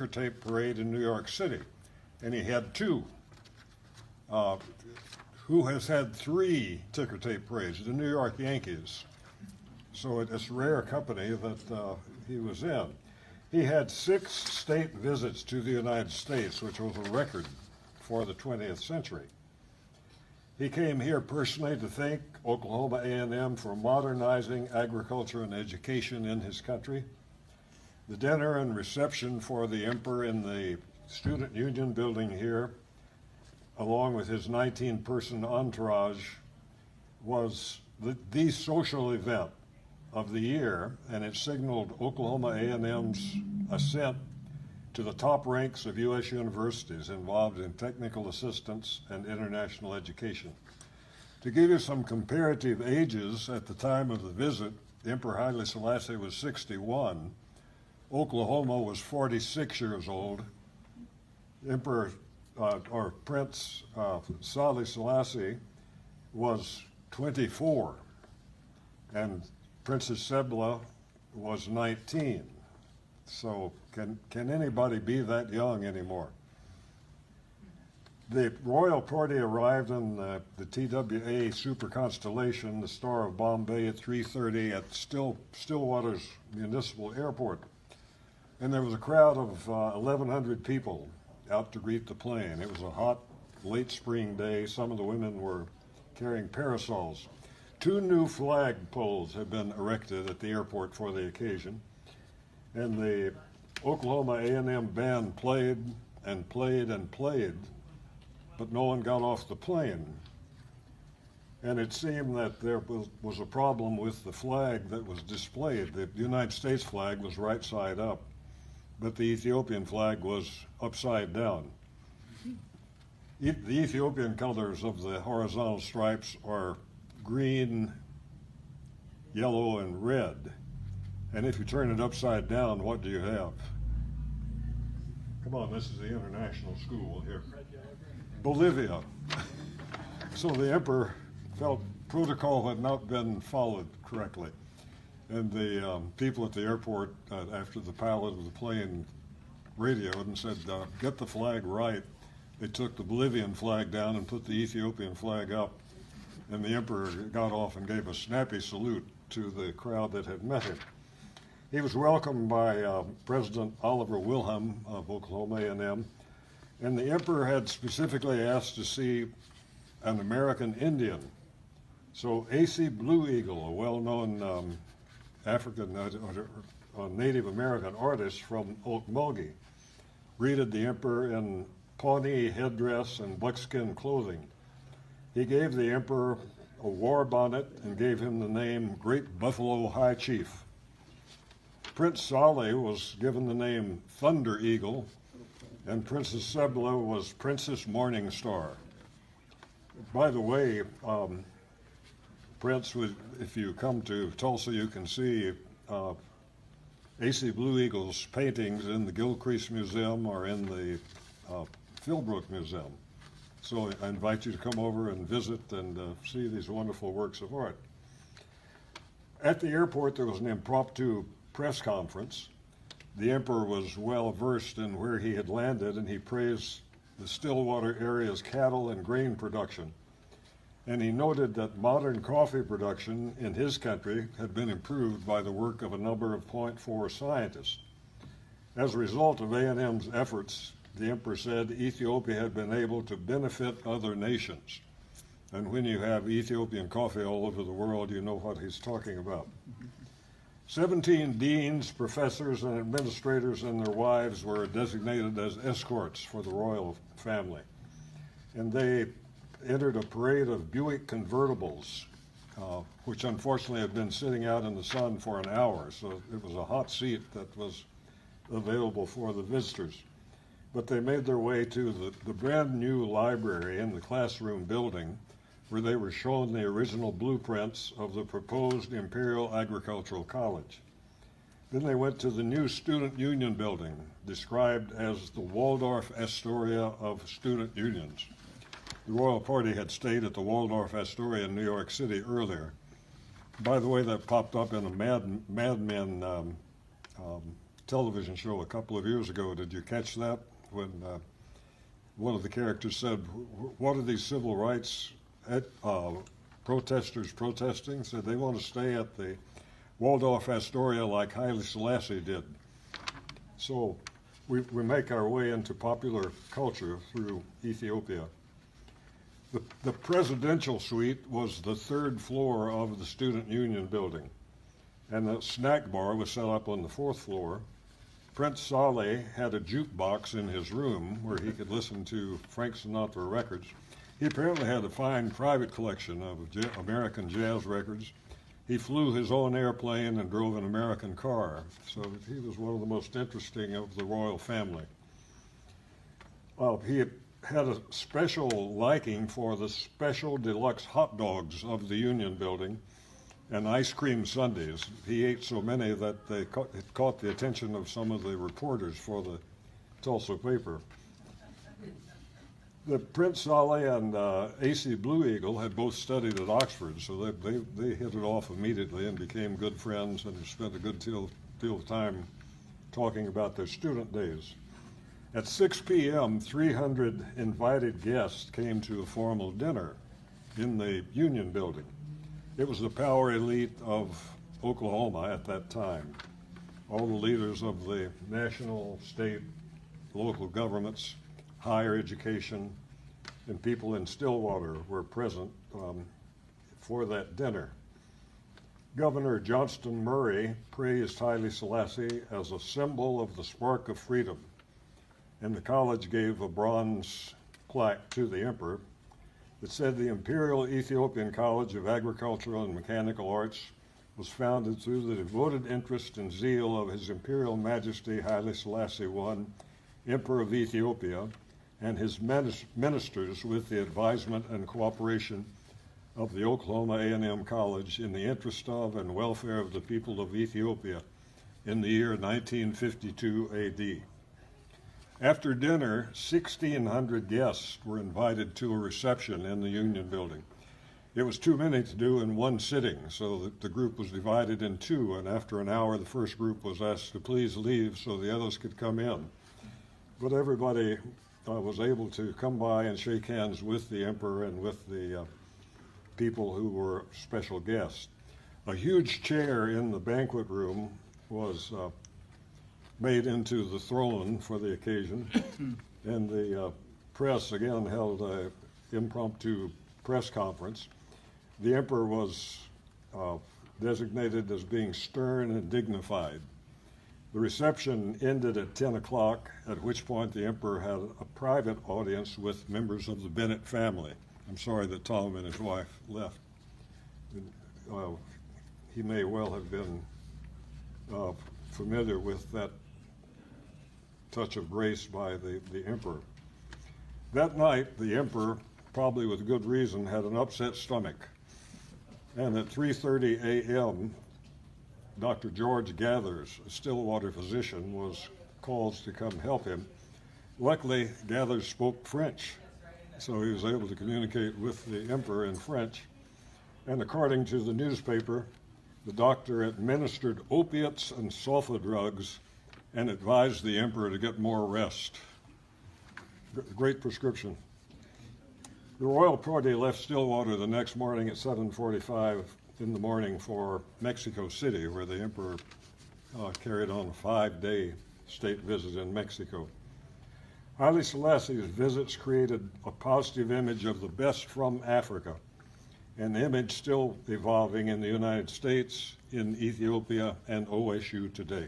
tape parade in New York City, and he had two. Who has had three ticker tape parades? The New York Yankees. So it's rare company that he was in. He had 6 state visits to the United States, which was a record for the 20th century. He came here personally to thank Oklahoma A&M for modernizing agriculture and education in his country. The dinner and reception for the emperor in the Student Union building here, along with his 19-person entourage, was the social event of the year, and it signaled Oklahoma A&M's ascent to the top ranks of U.S. universities involved in technical assistance and international education. To give you some comparative ages, at the time of the visit, Emperor Haile Selassie was 61, Oklahoma was 46 years old, Prince Haile Selassie was 24, and Princess Sebla was 19. So can anybody be that young anymore? The royal party arrived in the TWA super constellation, the Star of Bombay, at 3:30 at Stillwater's Municipal Airport. And there was a crowd of 1,100 people out to greet the plane. It was a hot, late spring day. Some of the women were carrying parasols. 2 new flag poles have been erected at the airport for the occasion. And the Oklahoma A&M band played and played and played, but no one got off the plane. And it seemed that there was a problem with the flag that was displayed. The United States flag was right side up, but the Ethiopian flag was upside down. The Ethiopian colors of the horizontal stripes are green, yellow, and red. And if you turn it upside down, what do you have? Come on, this is the international school here. Bolivia. So the emperor felt protocol had not been followed correctly. And the people at the airport, after the pilot of the plane radioed and said, get the flag right, they took the Bolivian flag down and put the Ethiopian flag up. And the emperor got off and gave a snappy salute to the crowd that had met him. He was welcomed by President Oliver Wilhelm of Oklahoma A&M, and the emperor had specifically asked to see an American Indian. So A.C. Blue Eagle, a well-known African Native American artist from Okmulgee, greeted the emperor in Pawnee headdress and buckskin clothing. He gave the emperor a war bonnet and gave him the name Great Buffalo High Chief. Prince Saleh was given the name Thunder Eagle, and Princess Sebla was Princess Morning Star. By the way, Prince, if you come to Tulsa, you can see A.C. Blue Eagle's paintings in the Gilcrease Museum or in the Philbrook Museum. So I invite you to come over and visit and see these wonderful works of art. At the airport, there was an impromptu press conference. The emperor was well versed in where he had landed, and he praised the Stillwater area's cattle and grain production. And he noted that modern coffee production in his country had been improved by the work of a number of Point 4 scientists. As a result of A&M's efforts, the emperor said Ethiopia had been able to benefit other nations. And when you have Ethiopian coffee all over the world, you know what he's talking about. 17 deans, professors, and administrators and their wives were designated as escorts for the royal family. And they entered a parade of Buick convertibles, which unfortunately had been sitting out in the sun for an hour. So it was a hot seat that was available for the visitors. But they made their way to the brand new library in the classroom building, where they were shown the original blueprints of the proposed Imperial Agricultural College. Then they went to the new Student Union building, described as the Waldorf Astoria of student unions. The royal party had stayed at the Waldorf Astoria in New York City earlier. By the way, that popped up in a Mad Men television show a couple of years ago. Did you catch that? When one of the characters said, what are these civil rights protesters protesting? Said they want to stay at the Waldorf Astoria like Haile Selassie did. So we make our way into popular culture through Ethiopia. The presidential suite was the third floor of the Student Union building, and the snack bar was set up on the fourth floor. Prince Saleh had a jukebox in his room where he could listen to Frank Sinatra records. He apparently had a fine private collection of American jazz records. He flew his own airplane and drove an American car, so he was one of the most interesting of the royal family. He had a special liking for the special deluxe hot dogs of the Union building and ice cream sundaes. He ate so many that it caught the attention of some of the reporters for the Tulsa paper. The Prince Saleh and A.C. Blue Eagle had both studied at Oxford, so they hit it off immediately and became good friends and spent a good deal of time talking about their student days. At 6 p.m., 300 invited guests came to a formal dinner in the Union building. It was the power elite of Oklahoma at that time. All the leaders of the national, state, local governments, higher education, and people in Stillwater were present for that dinner. Governor Johnston Murray praised Haile Selassie as a symbol of the spark of freedom, and the college gave a bronze plaque to the emperor that said the Imperial Ethiopian College of Agricultural and Mechanical Arts was founded through the devoted interest and zeal of His Imperial Majesty Haile Selassie I, Emperor of Ethiopia, and his ministers with the advisement and cooperation of the Oklahoma A&M College in the interest of and welfare of the people of Ethiopia in the year 1952 AD. After dinner, 1,600 guests were invited to a reception in the Union building. It was too many to do in one sitting, so the group was divided in two, and after an hour, the first group was asked to please leave so the others could come in. But everybody was able to come by and shake hands with the emperor and with the people who were special guests. A huge chair in the banquet room was made into the throne for the occasion, and the press again held an impromptu press conference. The emperor was designated as being stern and dignified. The reception ended at 10 o'clock, at which point the emperor had a private audience with members of the Bennett family. I'm sorry that Tom and his wife left. He may well have been familiar with that touch of grace by the emperor. That night, the emperor, probably with good reason, had an upset stomach. And at 3:30 a.m., Dr. George Gathers, a Stillwater physician, was called to come help him. Luckily, Gathers spoke French, so he was able to communicate with the emperor in French. And according to the newspaper, the doctor administered opiates and sulfa drugs and advised the emperor to get more rest. Great prescription. The royal party left Stillwater the next morning at 7:45 in the morning for Mexico City, where the emperor carried on a 5-day state visit in Mexico. Haile Selassie's visits created a positive image of the best from Africa, an image still evolving in the United States, in Ethiopia, and OSU today.